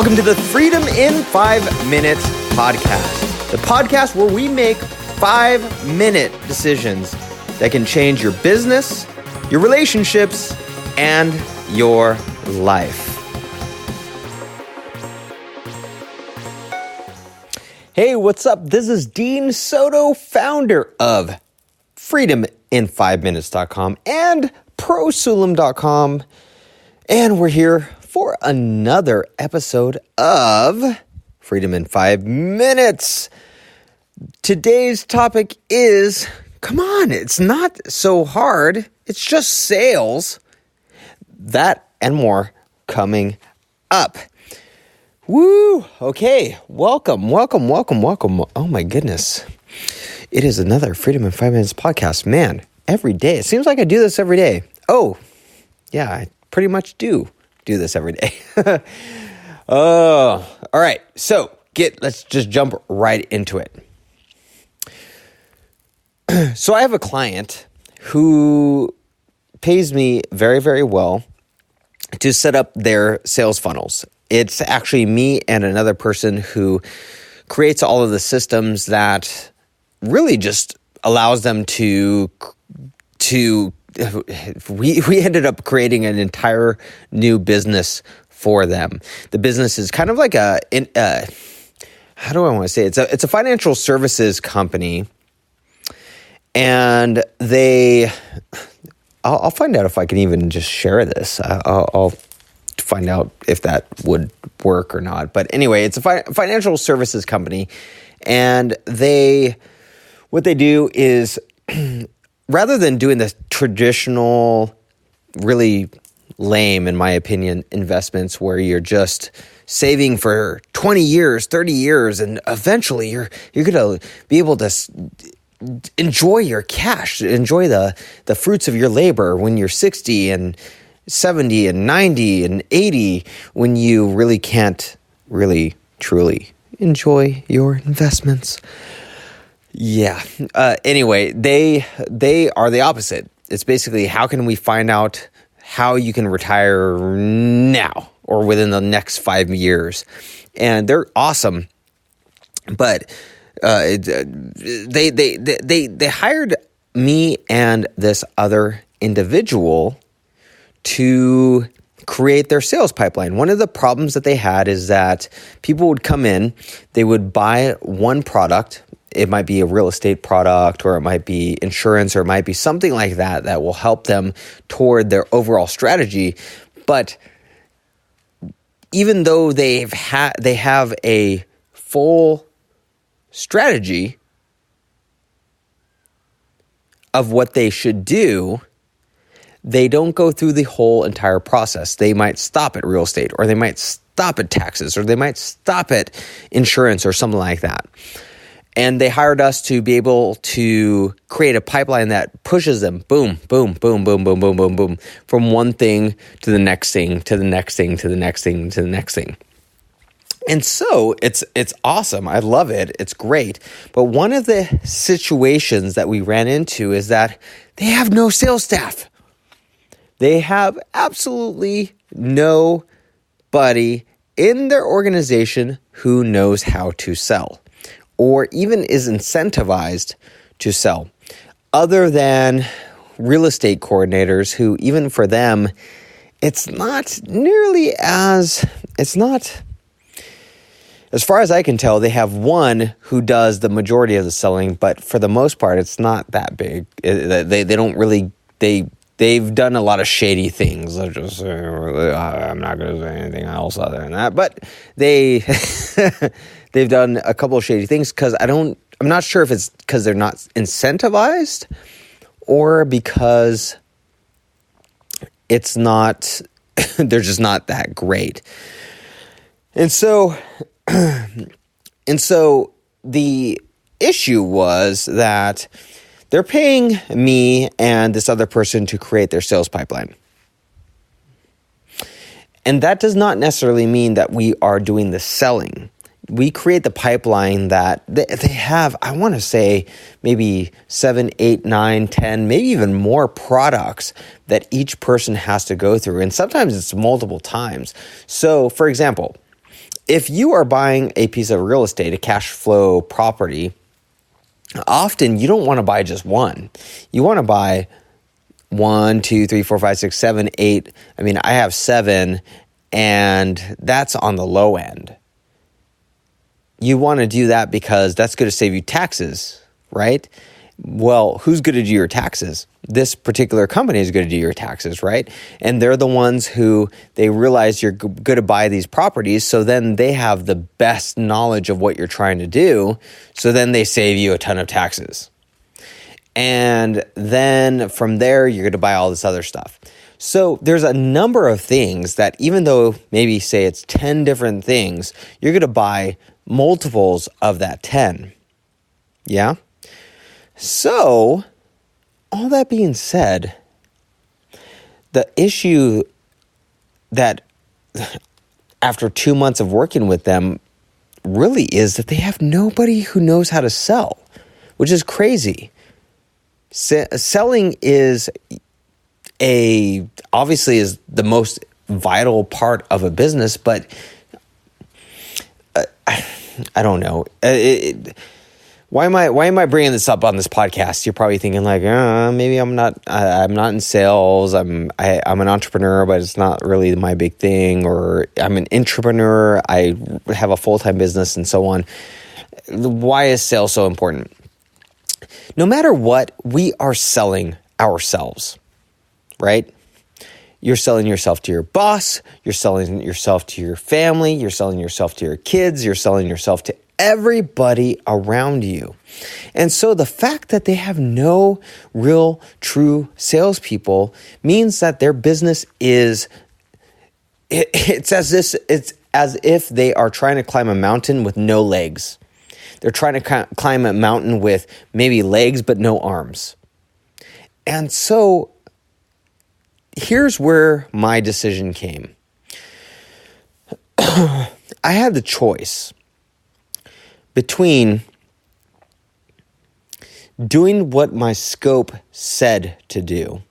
Welcome to the Freedom in 5 Minutes podcast, the podcast where we make 5-minute decisions that can change your business, your relationships, and your life. Hey, what's up? This is Dean Soto, founder of freedomin5minutes.com and prosulum.com. And we're here for another episode of Freedom in 5 Minutes. Today's topic is, come on, it's not so hard. It's just sales. That and more coming up. Woo! Okay, welcome. Oh my goodness. It is another Freedom in 5 Minutes podcast. Man, every day. It seems like I do this every day. Oh, yeah, I pretty much do this every day. All right. So let's just jump right into it. So I have a client who pays me very, very well to set up their sales funnels. It's actually me and another person who creates all of the systems that really just allows them to we ended up creating an entire new business for them. The business is kind of like how do I want to say it? It's a financial services company, and I'll find out if I can even just share this. I'll find out if that would work or not. But anyway, it's a financial services company, and what they do is rather than doing the traditional, really lame, in my opinion, investments where you're just saving for 20 years, 30 years, and eventually you're going to be able to enjoy your cash, enjoy the fruits of your labor when you're 60 and 70 and 90 and 80, when you really can't really, truly enjoy your investments. Yeah. Anyway, they are the opposite. It's basically, how can we find out how you can retire now or within the next 5 years? And they're awesome. But they hired me and this other individual to create their sales pipeline. One of the problems that they had is that people would come in, they would buy one product. It might be a real estate product, or it might be insurance, or it might be something like that that will help them toward their overall strategy. But even though they have a full strategy of what they should do, they don't go through the whole entire process. They might stop at real estate, or they might stop at taxes, or they might stop at insurance or something like that. And they hired us to be able to create a pipeline that pushes them, boom, boom, boom, boom, boom, boom, boom, boom, from one thing to the next thing, to the next thing, to the next thing, to the next thing. And so it's awesome. I love it. It's great. But one of the situations that we ran into is that they have no sales staff. They have absolutely nobody in their organization who knows how to sell, or even is incentivized to sell, other than real estate coordinators who, even for them, as far as I can tell, they have one who does the majority of the selling, but for the most part, it's not that big. They've done a lot of shady things. I'm not going to say anything else other than that, but they've done a couple of shady things because I'm not sure if it's because they're not incentivized or because it's not, they're just not that great. And so the issue was that they're paying me and this other person to create their sales pipeline. And that does not necessarily mean that we are doing the selling. We create the pipeline that they have, I want to say, maybe 7, 8, 9, 10, maybe even more products that each person has to go through. And sometimes it's multiple times. So, for example, if you are buying a piece of real estate, a cash flow property, often you don't want to buy just one. You want to buy 1, 2, 3, 4, 5, 6, 7, 8. I mean, I have 7, and that's on the low end. You want to do that because that's going to save you taxes, right? Well, who's going to do your taxes? This particular company is going to do your taxes, right? And they're the ones who they realize you're going to buy these properties, so then they have the best knowledge of what you're trying to do, so then they save you a ton of taxes. And then from there, you're going to buy all this other stuff. So there's a number of things that even though maybe say it's 10 different things, you're going to buy multiples of that 10. Yeah? So, all that being said, the issue that after 2 months of working with them really is that they have nobody who knows how to sell, which is crazy. Selling is obviously is the most vital part of a business, but I don't know. Why am I bringing this up on this podcast? You're probably thinking like, maybe I'm not in sales. I'm an entrepreneur, but it's not really my big thing. Or I'm an intrapreneur. I have a full-time business and so on. Why is sales so important? No matter what, we are selling ourselves, right? You're selling yourself to your boss. You're selling yourself to your family. You're selling yourself to your kids. You're selling yourself to everybody around you. And so the fact that they have no real true salespeople means that their business it's as if they are trying to climb a mountain with no legs. They're trying to climb a mountain with maybe legs but no arms. And so here's where my decision came. I had the choice between doing what my scope said to do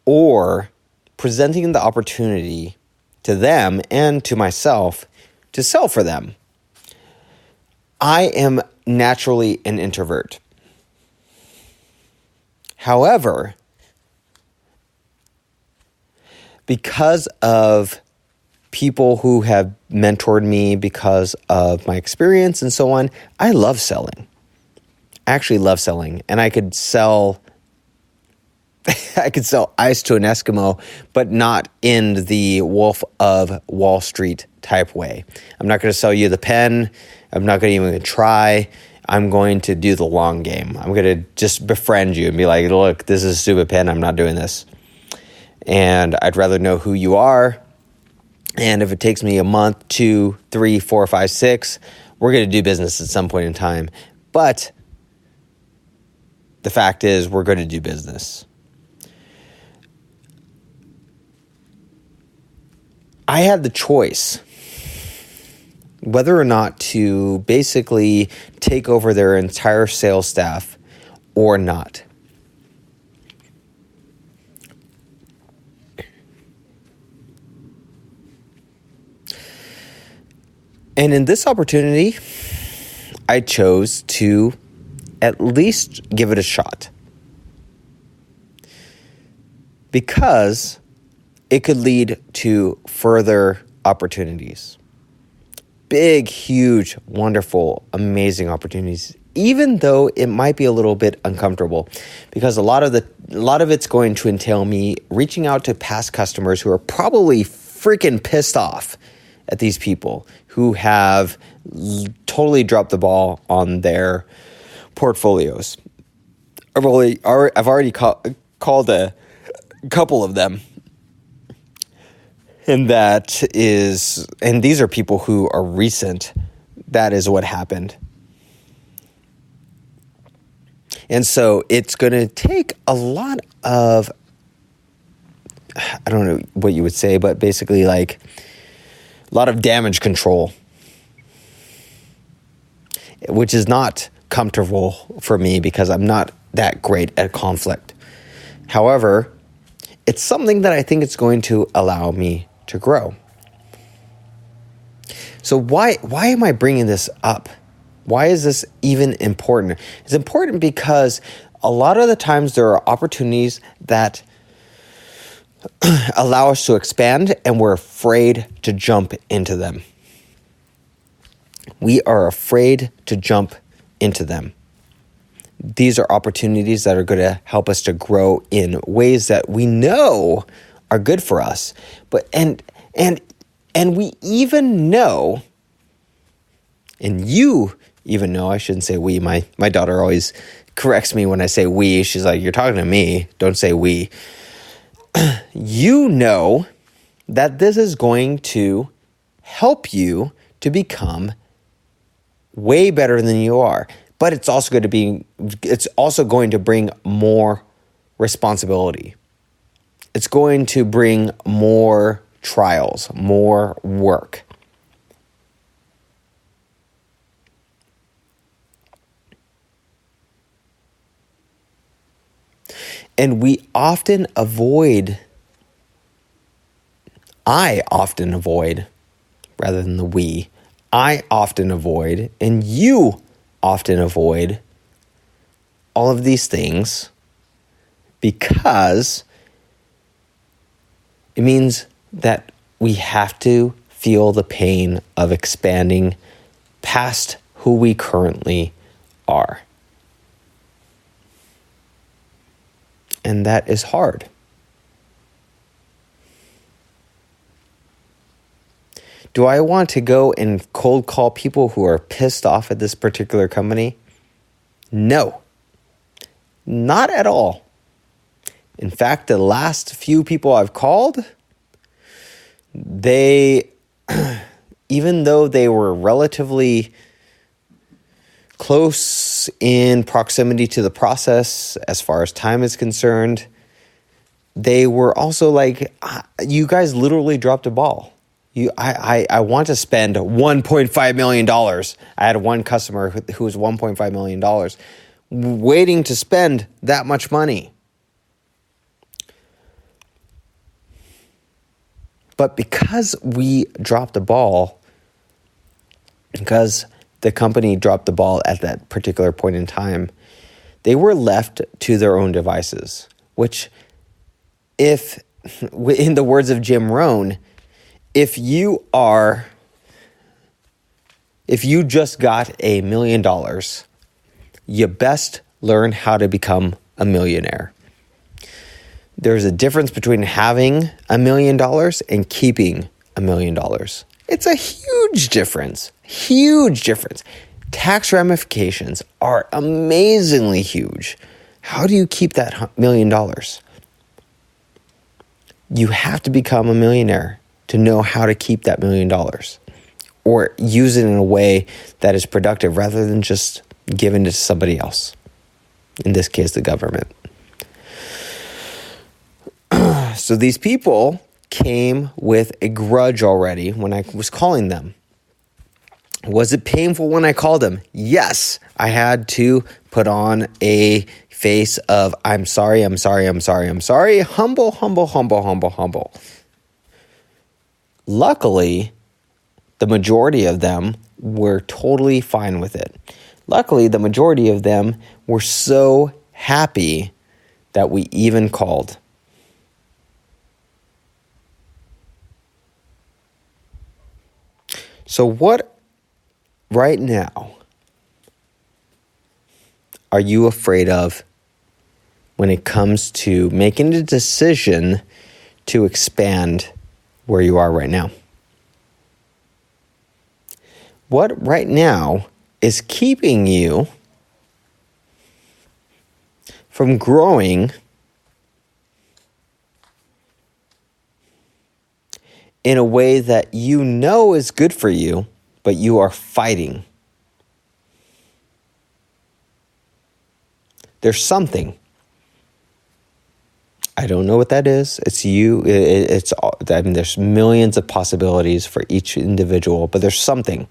or presenting the opportunity to them and to myself to sell for them. I am naturally an introvert. However, because of people who have mentored me, because of my experience and so on, I love selling. I actually love selling, and I could sell ice to an Eskimo, but not in the Wolf of Wall Street type way. I'm not going to sell you the pen. I'm not going to even try. I'm going to do the long game. I'm going to just befriend you and be like, look, this is a stupid pen. I'm not doing this. And I'd rather know who you are. And if it takes me a month, 2, 3, 4, 5, 6, we're going to do business at some point in time. But the fact is, we're going to do business. I had the choice whether or not to basically take over their entire sales staff or not. And in this opportunity, I chose to at least give it a shot, because it could lead to further opportunities. Big, huge, wonderful, amazing opportunities, even though it might be a little bit uncomfortable, because a lot of it's going to entail me reaching out to past customers who are probably freaking pissed off at these people who have totally dropped the ball on their portfolios. I've already called a couple of them. And these are people who are recent. That is what happened. And so it's going to take a lot of, I don't know what you would say, but basically like a lot of damage control, which is not comfortable for me because I'm not that great at conflict. However, it's something that I think it's going to allow me to grow. So why am I bringing this up? Why is this even important? It's important because a lot of the times there are opportunities that allow us to expand, and we're afraid to jump into them. We are afraid to jump into them. These are opportunities that are going to help us to grow in ways that we know are good for us. But and we even know, and you even know, I shouldn't say we. My daughter always corrects me when I say we. She's like, "You're talking to me. Don't say we." You know that this is going to help you to become way better than you are. But it's also going to bring more responsibility. It's going to bring more trials, more work. And I often avoid, rather than the we, I often avoid, and you often avoid all of these things because it means that we have to feel the pain of expanding past who we currently are. And that is hard. Do I want to go and cold call people who are pissed off at this particular company? No, not at all. In fact, the last few people I've called, they, even though they were relatively close in proximity to the process as far as time is concerned, they were also like, you guys literally dropped a ball. I want to spend $1.5 million. I had one customer who was $1.5 million waiting to spend that much money. But because we dropped the ball, because the company dropped the ball at that particular point in time, they were left to their own devices, which, if, in the words of Jim Rohn, if you just got $1 million, you best learn how to become a millionaire. There's a difference between having $1 million and keeping $1 million. It's a huge difference. Huge difference. Tax ramifications are amazingly huge. How do you keep that $1 million? You have to become a millionaire to know how to keep that $1 million, or use it in a way that is productive rather than just giving it to somebody else. In this case, the government. So these people came with a grudge already when I was calling them. Was it painful when I called them? Yes. I had to put on a face of, I'm sorry. Humble. Luckily, the majority of them were totally fine with it. Luckily, the majority of them were so happy that we even called. So what right now are you afraid of when it comes to making a decision to expand where you are right now? What right now is keeping you from growing in a way that you know is good for you, but you are fighting? There's something. I don't know what that is. It's you. There's millions of possibilities for each individual, but there's something.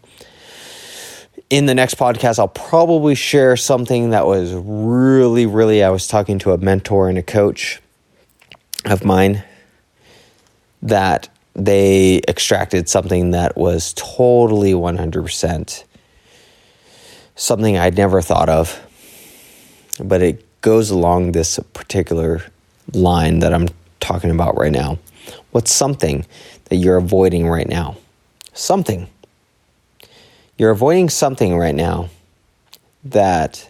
In the next podcast, I'll probably share something that was really, I was talking to a mentor and a coach, of mine that they extracted something that was totally 100% something I'd never thought of, but it goes along this particular line that I'm talking about right now. What's something that you're avoiding right now? Something. You're avoiding something right now that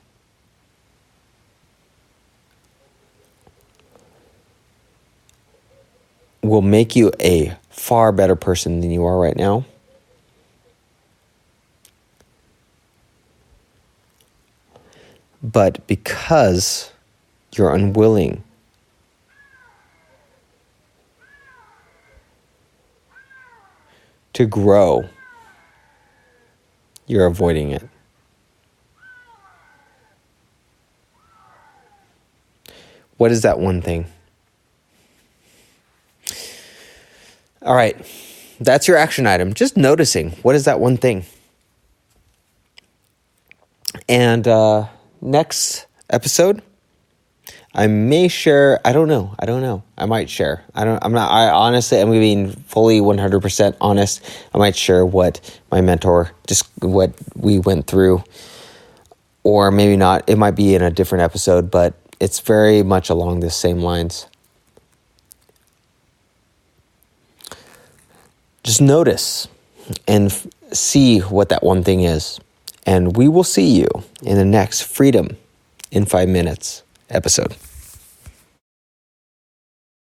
will make you a far better person than you are right now. But because you're unwilling to grow, you're avoiding it. What is that one thing? All right, that's your action item. Just noticing, what is that one thing? And next episode, I may share. I don't know. I might share. I'm being fully 100% honest. I might share what my mentor, just what we went through, or maybe not. It might be in a different episode, but it's very much along the same lines. Just notice and see what that one thing is. And we will see you in the next Freedom in 5 Minutes episode.